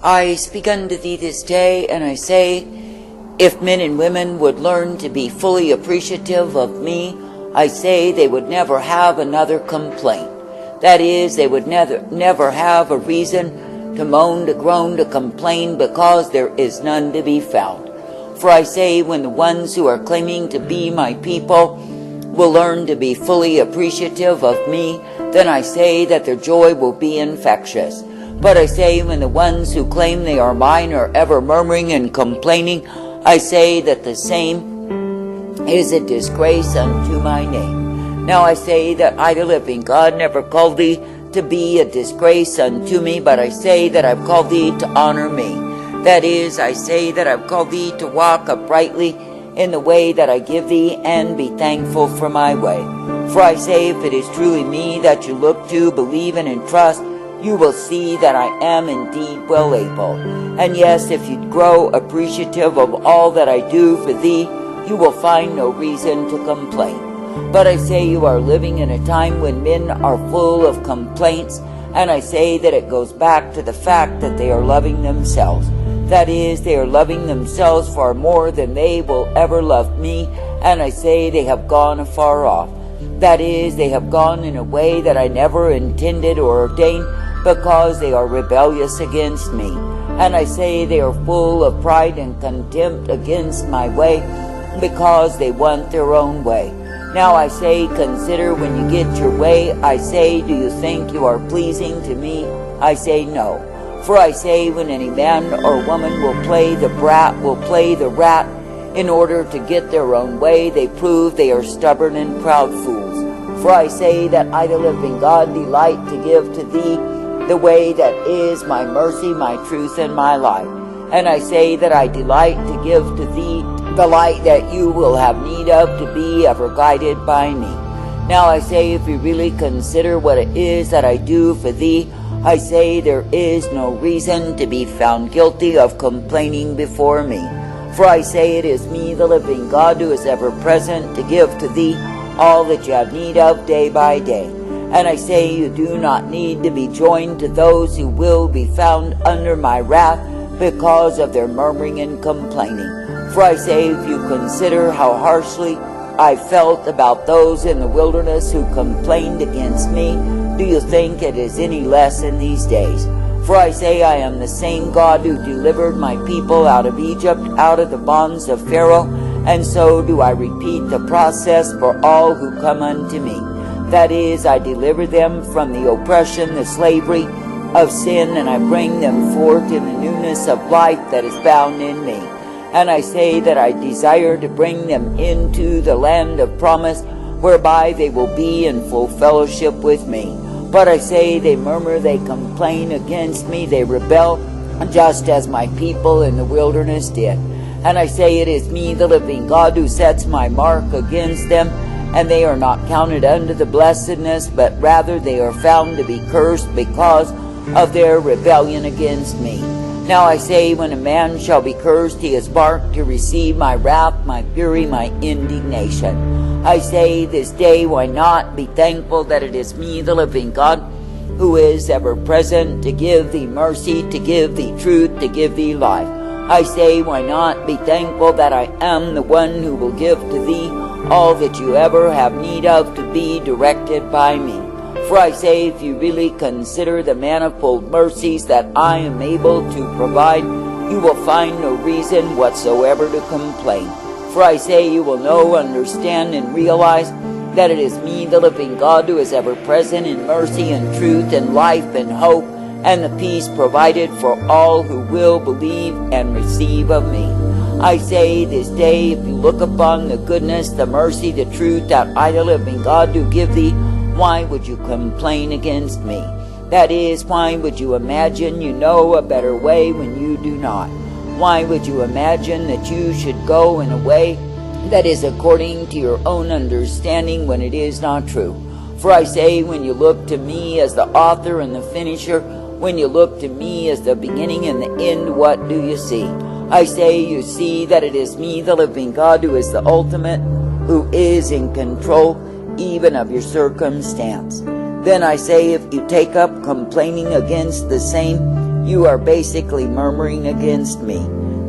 I speak unto thee this day, and I say, if men and women would learn to be fully appreciative of me, I say they would never have another complaint. That is, they would never have a reason to moan, to groan, to complain, because there is none to be found. For I say, when the ones who are claiming to be my people will learn to be fully appreciative of me, then I say that their joy will be infectious. But I say, when the ones who claim they are mine are ever murmuring and complaining, I say that the same is a disgrace unto my name. Now I say that I, the living God, never called thee to be a disgrace unto me, but I say that I've called thee to honor me. That is, I say that I've called thee to walk uprightly in the way that I give thee, and be thankful for my way. For I say, if it is truly me that you look to, believe in, and trust, you will see that I am indeed well able. And yes, if you grow appreciative of all that I do for thee, you will find no reason to complain. But I say you are living in a time when men are full of complaints, and I say that it goes back to the fact that they are loving themselves. That is, they are loving themselves far more than they will ever love me, and I say they have gone afar off. That is, they have gone in a way that I never intended or ordained, because they are rebellious against me. And I say they are full of pride and contempt against my way, because they want their own way. Now I say, consider when you get your way. I say, do you think you are pleasing to me? I say, no. For I say, when any man or woman will play the brat, will play the rat, in order to get their own way, they prove they are stubborn and proud fools. For I say that I, the living God, delight to give to thee the way that is my mercy, my truth, and my light. And I say that I delight to give to thee the light that you will have need of, to be ever guided by me. Now I say, if you really consider what it is that I do for thee, I say there is no reason to be found guilty of complaining before me. For I say, it is me, the living God, who is ever present to give to thee all that you have need of day by day. And I say, you do not need to be joined to those who will be found under my wrath because of their murmuring and complaining. For I say, if you consider how harshly I felt about those in the wilderness who complained against me, do you think it is any less in these days? For I say, I am the same God who delivered my people out of Egypt, out of the bonds of Pharaoh, and so do I repeat the process for all who come unto me. That is, I deliver them from the oppression, the slavery of sin, and I bring them forth in the newness of life that is found in me. And I say that I desire to bring them into the land of promise, whereby they will be in full fellowship with me. But I say, they murmur, they complain against me, they rebel, just as my people in the wilderness did. And I say, it is me, the living God, who sets my mark against them, and they are not counted unto the blessedness, but rather they are found to be cursed because of their rebellion against me. Now I say, when a man shall be cursed, he is marked to receive my wrath, my fury, my indignation. I say this day, why not be thankful that it is me, the living God, who is ever present to give thee mercy, to give thee truth, to give thee life. I say, why not be thankful that I am the one who will give to thee all that you ever have need of, to be directed by me. For I say, if you really consider the manifold mercies that I am able to provide, you will find no reason whatsoever to complain. For I say, you will know, understand, and realize that it is me, the living God, who is ever present in mercy and truth and life and hope, and the peace provided for all who will believe and receive of me. I say this day, if you look upon the goodness, the mercy, the truth that I, the living God, do give thee, why would you complain against me? That is, why would you imagine you know a better way when you do not? Why would you imagine that you should go in a way that is according to your own understanding when it is not true? For I say, when you look to me as the author and the finisher, when you look to me as the beginning and the end, what do you see? I say, you see that it is me, the living God, who is the ultimate, who is in control even of your circumstance. Then I say, if you take up complaining against the same, you are basically murmuring against me.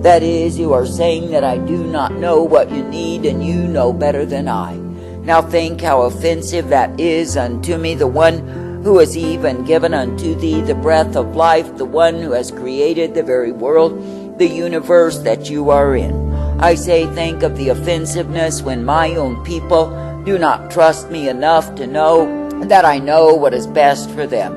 That is, you are saying that I do not know what you need and you know better than I. Now think how offensive that is unto me, the one who has even given unto thee the breath of life, the one who has created the very world, the universe that you are in. I say, think of the offensiveness when my own people do not trust me enough to know that I know what is best for them.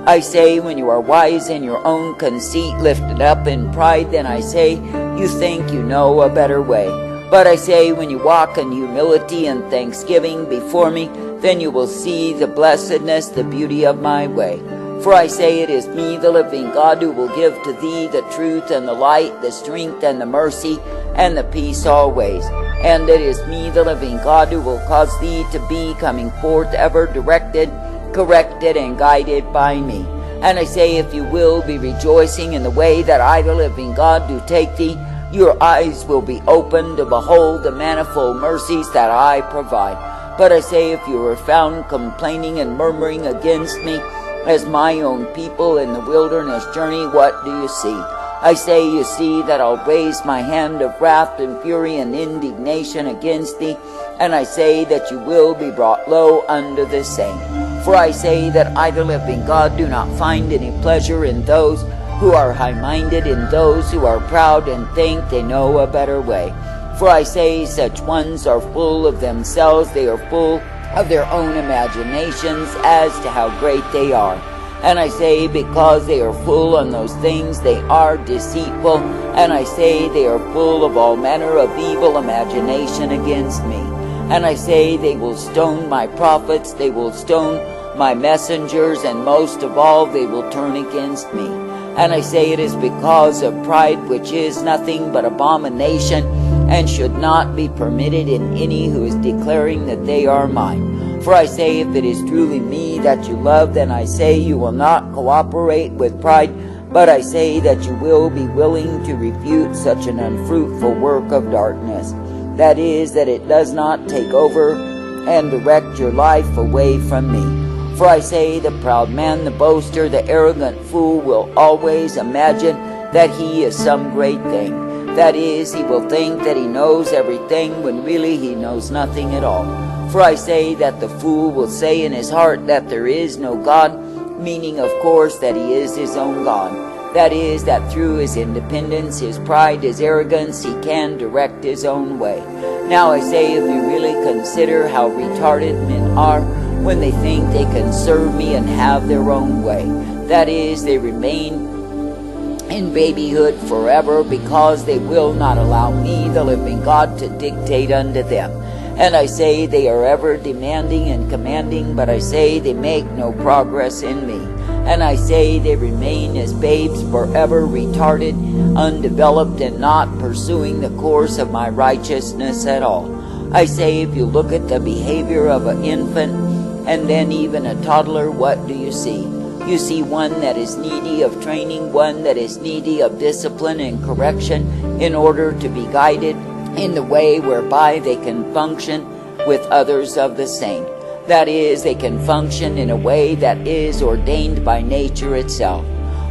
I say, when you are wise in your own conceit, lifted up in pride, then I say, you think you know a better way. But I say, when you walk in humility and thanksgiving before me, then you will see the blessedness, the beauty of my way. For I say, it is me, the living God, who will give to thee the truth and the light, the strength and the mercy and the peace always. And it is me, the living God, who will cause thee to be coming forth ever directed, corrected, and guided by me. And I say, if you will be rejoicing in the way that I, the living God, do take thee, your eyes will be opened to behold the manifold mercies that I provide. But I say, if you are found complaining and murmuring against me, as my own people in the wilderness journey, what do you see? I say, you see that I'll raise my hand of wrath and fury and indignation against thee, and I say that you will be brought low under the same. For I say that I, the living God, do not find any pleasure in those who are high-minded, in those who are proud and think they know a better way. For I say, such ones are full of themselves, they are full of their own imaginations as to how great they are. And I say, because they are full on those things, they are deceitful. And I say, they are full of all manner of evil imagination against me. And I say, they will stone my prophets, they will stone my messengers, and most of all, they will turn against me. And I say, it is because of pride, which is nothing but abomination, and should not be permitted in any who is declaring that they are mine. For I say, if it is truly me that you love, then I say you will not cooperate with pride, but I say that you will be willing to refute such an unfruitful work of darkness. That is, that it does not take over and direct your life away from me. For I say, the proud man, the boaster, the arrogant fool will always imagine that he is some great thing. That is, he will think that he knows everything when really he knows nothing at all. For I say that the fool will say in his heart that there is no God, meaning of course that he is his own God. That is, that through his independence, his pride, his arrogance, he can direct his own way. Now I say, if you really consider how retarded men are when they think they can serve me and have their own way. That is, they remain in babyhood forever because they will not allow me, the living God, to dictate unto them. And I say they are ever demanding and commanding, but I say they make no progress in me. And I say they remain as babes forever retarded, undeveloped, and not pursuing the course of my righteousness at all. I say, if you look at the behavior of an infant and then even a toddler, what do you see? You see one that is needy of training, one that is needy of discipline and correction in order to be guided in the way whereby they can function with others of the same. That is, they can function in a way that is ordained by nature itself.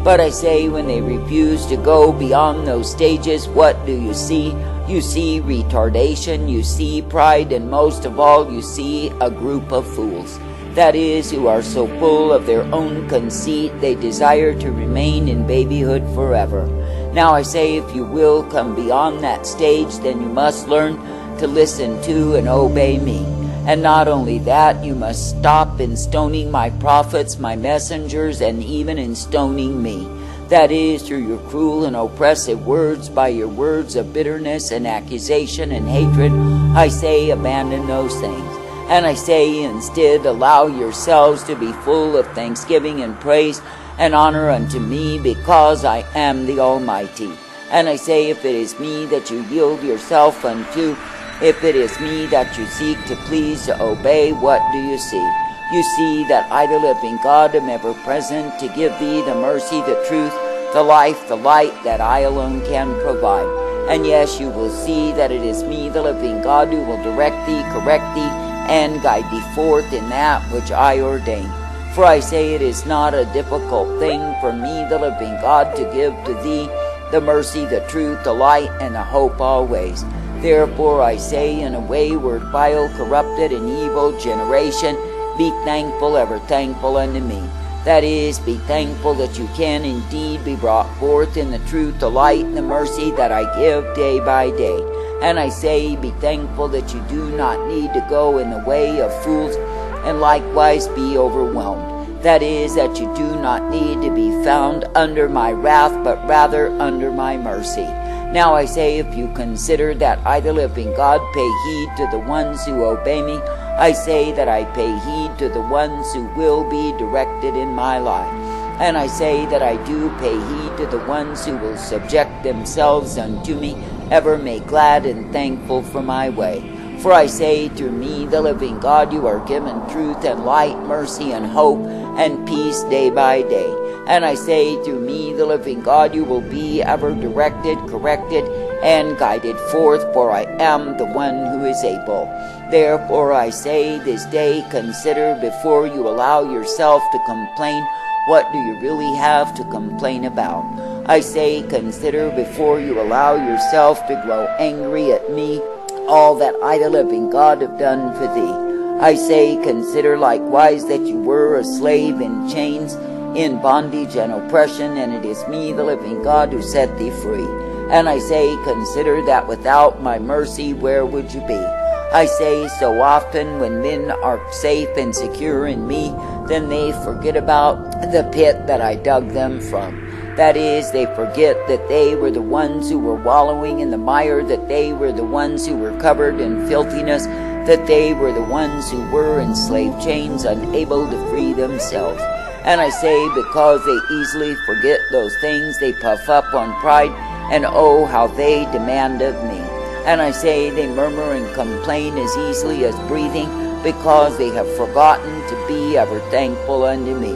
But I say, when they refuse to go beyond those stages, what do you see? You see retardation, you see pride, and most of all, you see a group of fools. That is, who are so full of their own conceit, they desire to remain in babyhood forever. Now I say, if you will come beyond that stage, then you must learn to listen to and obey me. And not only that, you must stop in stoning my prophets, my messengers, and even in stoning me. That is, through your cruel and oppressive words, by your words of bitterness and accusation and hatred, I say, abandon those things. And I say, instead, allow yourselves to be full of thanksgiving and praise and honor unto me, because I am the Almighty. And I say, if it is me that you yield yourself unto, if it is me that you seek to please, to obey, what do you see? You see that I, the living God, am ever present to give thee the mercy, the truth, the life, the light that I alone can provide. And yes, you will see that it is me, the living God, who will direct thee, correct thee, and guide thee forth in that which I ordain. For I say it is not a difficult thing for me, the living God, to give to thee the mercy, the truth, the light, and the hope always. Therefore I say, in a wayward, vile, corrupted, and evil generation, be thankful, ever thankful unto me. That is, be thankful that you can indeed be brought forth in the truth, the light, and the mercy that I give day by day. And I say, be thankful that you do not need to go in the way of fools, and likewise be overwhelmed. That is, that you do not need to be found under my wrath, but rather under my mercy. Now I say, if you consider that I, the living God, pay heed to the ones who obey me, I say that I pay heed to the ones who will be directed in my life. And I say that I do pay heed to the ones who will subject themselves unto me, ever make glad and thankful for my way. For I say, through me, the living God, you are given truth and light, mercy and hope, and peace day by day. And I say, through me, the living God, you will be ever directed, corrected, and guided forth, for I am the one who is able. Therefore I say this day, consider before you allow yourself to complain, what do you really have to complain about? I say, consider before you allow yourself to grow angry at me, all that I, the living God, have done for thee. I say, consider likewise that you were a slave in chains, in bondage and oppression, and it is me, the living God, who set thee free. And I say, consider that without my mercy, where would you be? I say, so often when men are safe and secure in me, then they forget about the pit that I dug them from. That is, they forget that they were the ones who were wallowing in the mire, that they were the ones who were covered in filthiness, that they were the ones who were in slave chains, unable to free themselves. And I say, because they easily forget those things, they puff up on pride, and oh, how they demand of me. And I say, they murmur and complain as easily as breathing, because they have forgotten to be ever thankful unto me.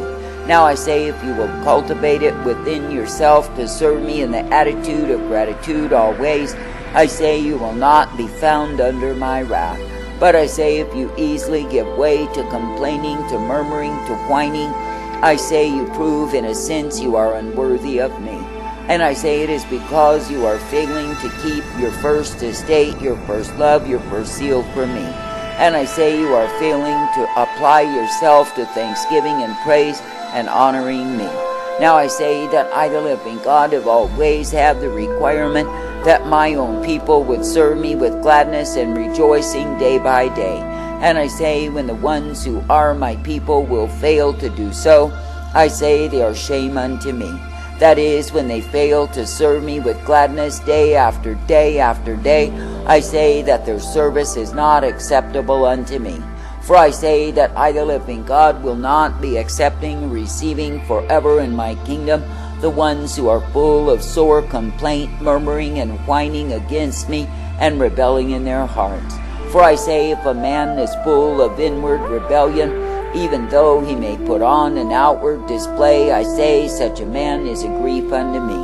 Now I say, if you will cultivate it within yourself to serve me in the attitude of gratitude always, I say you will not be found under my wrath. But I say, if you easily give way to complaining, to murmuring, to whining, I say you prove in a sense you are unworthy of me. And I say it is because you are failing to keep your first estate, your first love, your first seal for me. And I say you are failing to apply yourself to thanksgiving and praise and honoring me. Now I say that I, the living God, have always had the requirement that my own people would serve me with gladness and rejoicing day by day. And I say, when the ones who are my people will fail to do so, I say they are shame unto me. That is, when they fail to serve me with gladness day after day after day, I say that their service is not acceptable unto me. For I say that I, the living God, will not be accepting and receiving forever in my kingdom the ones who are full of sore complaint, murmuring and whining against me, and rebelling in their hearts. For I say, if a man is full of inward rebellion, even though he may put on an outward display, I say such a man is a grief unto me.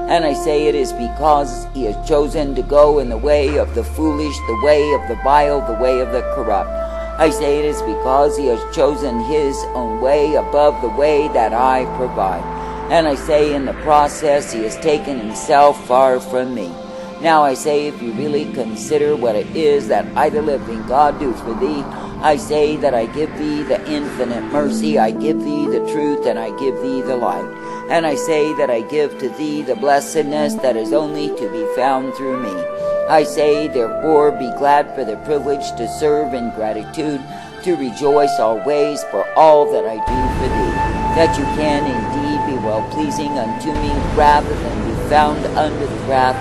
And I say it is because he has chosen to go in the way of the foolish, the way of the vile, the way of the corrupt. I say it is because he has chosen his own way above the way that I provide. And I say in the process he has taken himself far from me. Now I say, if you really consider what it is that I, the living God, do for thee, I say that I give thee the infinite mercy, I give thee the truth, and I give thee the light. And I say that I give to thee the blessedness that is only to be found through me. I say, therefore, be glad for the privilege to serve in gratitude, to rejoice always for all that I do for thee, that you can indeed be well-pleasing unto me, rather than be found under the wrath